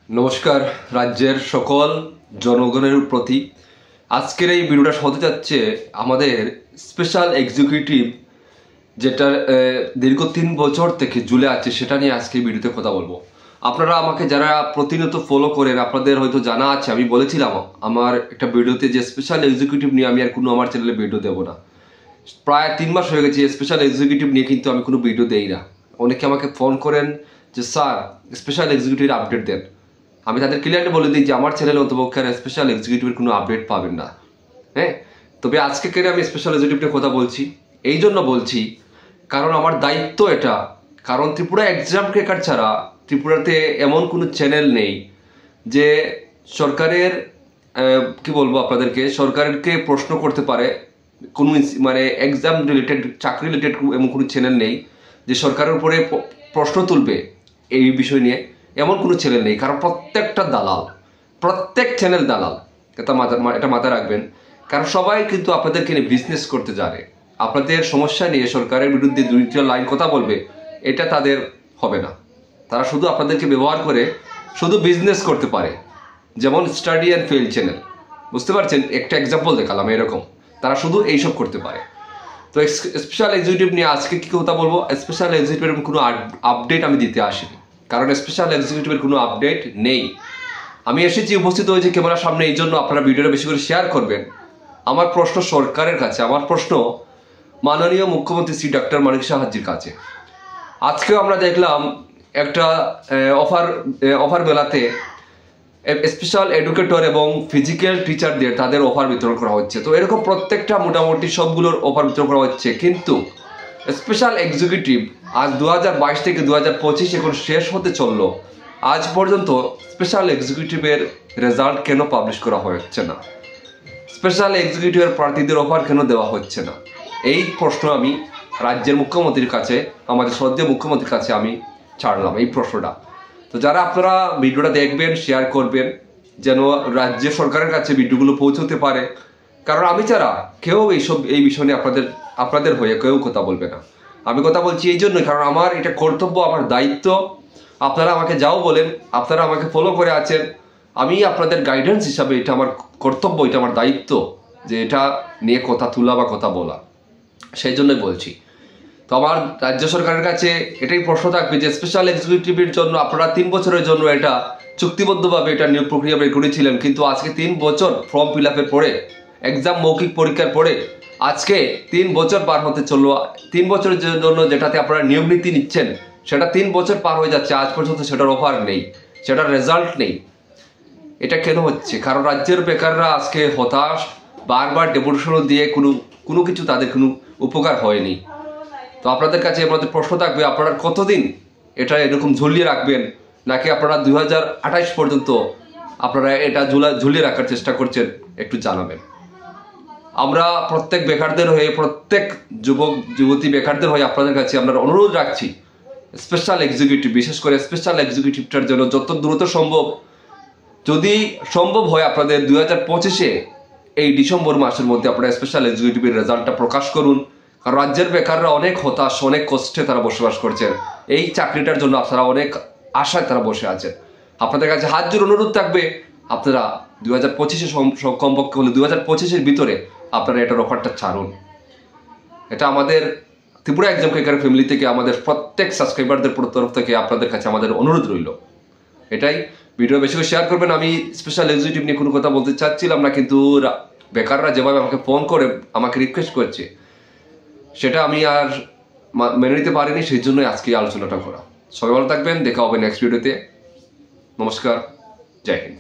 নমস্কার রাজ্যের সকল জনগণের প্রতি আজকের এই ভিডিওটা হতে যাচ্ছে আমাদের স্পেশাল এক্সিকিউটিভ যেটা দীর্ঘ 3 বছর থেকে ঝুলে আছে সেটা নিয়ে আজকে ভিডিওতে কথা বলবো। আপনারা আমাকে যারা প্রতিনিয়ত ফলো করেন আপনাদের হয়তো জানা আছে, আমি বলেছিলাম আমার একটা ভিডিওতে যে স্পেশাল এক্সিকিউটিভ নিয়ে আমি আর কোনো আমার চ্যানেলে ভিডিও দেবো না। প্রায় 3 মাস হয়ে গেছে স্পেশাল এক্সিকিউটিভ নিয়ে কিন্তু আমি কোনো ভিডিও দেই না। অনেকে আমাকে ফোন করেন যে স্যার স্পেশাল এক্সিকিউটিভ আপডেট দেন। আমি তাদের ক্লিয়ারলি বলে দিই যে আমার চ্যানেলে অন্তপক্ষে স্পেশাল এক্সিকিউটিভের কোনো আপডেট পাবেন না। হ্যাঁ, তবে আজকে কেন আমি স্পেশাল এক্সিকিউটিভের কথা বলছি, এই জন্য বলছি কারণ আমার দায়িত্ব এটা। কারণ ত্রিপুরা এক্সাম ক্র্যাকার ছাড়া ত্রিপুরাতে এমন কোনো চ্যানেল নেই যে সরকারের কি বলবো আপনাদেরকে, সরকারকে প্রশ্ন করতে পারে কোনো মানে এক্সাম রিলেটেড চাকরি রিলেটেড এমন কোনো চ্যানেল নেই যে সরকারের উপরে প্রশ্ন তুলবে এই বিষয় নিয়ে, এমন কোনো চ্যানেল নেই। কারণ প্রত্যেকটা দালাল, প্রত্যেক চ্যানেল দালাল, এটা মাথায় রাখবেন। কারণ সবাই কিন্তু আপনাদেরকে নিয়ে বিজনেস করতে জানে। আপনাদের সমস্যা নিয়ে সরকারের বিরুদ্ধে 2টা লাইন কথা বলবে, এটা তাদের হবে না। তারা শুধু আপনাদেরকে ব্যবহার করে শুধু বিজনেস করতে পারে। যেমন স্টাডি অ্যান্ড ফেল চ্যানেল, বুঝতে পারছেন, একটা এক্সাম্পল দেখালাম এরকম। তারা শুধু এইসব করতে পারে। তো স্পেশাল এক্সিকিউটিভ নিয়ে আজকে কি কথা বলবো, স্পেশাল এক্সিকিউটিভের কোনো আপডেট আমি দিতে আসিনি। কারণ স্পেশাল এক্সিকিউটিভের কোনো আপডেট নেই। আমি এসেছি, উপস্থিত হয়েছি ক্যামেরার সামনে, এই জন্য আপনারা ভিডিওটা বেশি করে শেয়ার করবেন। আমার প্রশ্ন সরকারের কাছে, আমার প্রশ্ন মাননীয় মুখ্যমন্ত্রী শ্রী ডক্টর মানিক সাহাজির কাছে। আজকেও আমরা দেখলাম একটা অফার বেলাতে স্পেশাল এডুকেটর এবং ফিজিক্যাল টিচারদের তাদের অফার বিতরণ করা হচ্ছে। তো এরকম প্রত্যেকটা মোটামুটি সবগুলোর অফার বিতরণ করা হচ্ছে, কিন্তু স্পেশাল এক্সিকিউটিভ আজ 2022 থেকে 2025 এখন শেষ হতে চললো, আজ পর্যন্ত স্পেশাল এক্সিকিউটিভের রেজাল্ট কেন পাবলিশ করা হচ্ছে না? স্পেশাল এক্সিকিউটিভের প্রার্থীদের অফার কেন দেওয়া হচ্ছে না? এই প্রশ্ন আমি রাজ্যের মুখ্যমন্ত্রীর কাছে, আমাদের শ্রদ্ধেয় মুখ্যমন্ত্রীর কাছে আমি ছাড়লাম এই প্রশ্নটা। তো যারা আপনারা ভিডিওটা দেখবেন শেয়ার করবেন যেন রাজ্য সরকারের কাছে ভিডিওগুলো পৌঁছতে পারে। কারণ আমি ছাড়া কেউ এই বিষয় নিয়ে আপনাদের হয়ে কেউ কথা বলবে না। আমি কথা বলছি এই জন্যই, কারণ আমার এটা কর্তব্য, আমার দায়িত্ব। আপনারা আমাকে যাও বলেন, আপনারা আমাকে ফলো করে আছেন, আমি আপনাদের গাইডেন্স হিসাবে এটা আমার কর্তব্য, এটা আমার দায়িত্ব যে এটা নিয়ে কথা তোলা বা কথা বলা। সেই জন্যই বলছি। তো আমার রাজ্য সরকারের কাছে এটাই প্রশ্ন থাকবে যে স্পেশাল এক্সিকিউটিভের জন্য আপনারা 3 বছরের জন্য এটা চুক্তিবদ্ধভাবে এটা নিয়োগ প্রক্রিয়া বের করেছিলেন, কিন্তু আজকে 3 বছর ফর্ম ফিল আপের পরে, এক্সাম মৌখিক পরীক্ষার পরে আজকে 3 বছর পার হতে চললো। 3 বছরের জন্য যেটাতে আপনারা নিয়োগ নীতি নিচ্ছেন সেটা 3 বছর পার হয়ে যাচ্ছে, আজ পর্যন্ত সেটার অফার নেই, সেটার রেজাল্ট নেই। এটা কেন হচ্ছে? কারণ রাজ্যের বেকাররা আজকে হতাশ, বারবার ডেপুটেশনও দিয়ে কোনো কিছু তাদের কোনো উপকার হয়নি। তো আপনাদের কাছে আমাদের প্রশ্ন থাকবে, আপনারা কতদিন এটা এরকম ঝুলিয়ে রাখবেন, নাকি আপনারা 2028 পর্যন্ত আপনারা এটা ঝুলিয়ে রাখার চেষ্টা করছেন? একটু জানাবেন। আমরা প্রত্যেক বেকারদের হয়ে, প্রত্যেক যুবক যুবতী বেকারদের হয়ে আপনাদের কাছে আমরা অনুরোধ রাখছি, স্পেশাল এক্সিকিউটিভ, বিশেষ করে স্পেশাল এক্সিকিউটিভটার জন্য যত দ্রুত সম্ভব, যদি সম্ভব হয় আপনাদের 2025-এ এই ডিসেম্বর মাসের মধ্যে আপনারা স্পেশাল এক্সিকিউটিভের রেজাল্টটা প্রকাশ করুন। কারণ রাজ্যের বেকাররা অনেক হতাশ, অনেক কষ্টে তারা বসবাস করছেন। এই চাকরিটার জন্য আপনারা অনেক আশায় তারা বসে আছেন। আপনাদের কাছে হাত জোড় অনুরোধ থাকবে, আপনারা 2025-এ কমপক্ষে হলে 2025-এর ভিতরে আপনারা এটার অফারটা ছাড়ুন। এটা আমাদের ত্রিপুরা এক্সাম ক্র্যাকার ফ্যামিলি থেকে, আমাদের প্রত্যেক সাবস্ক্রাইবারদের তরফ থেকে আপনাদের কাছে আমাদের অনুরোধ রইল এটাই। ভিডিও বেশি করে শেয়ার করবেন। আমি স্পেশাল এক্সিকিউটিভ নিয়ে কোনো কথা বলতে চাচ্ছিলাম না, কিন্তু বেকাররা যেভাবে আমাকে ফোন করে আমাকে রিকোয়েস্ট করছে সেটা আমি আর মেনে নিতে পারিনি, সেই জন্যই আজকে আলোচনাটা করা। সবাই ভালো থাকবেন, দেখা হবে নেক্সট ভিডিওতে। নমস্কার, জয় হিন্দ।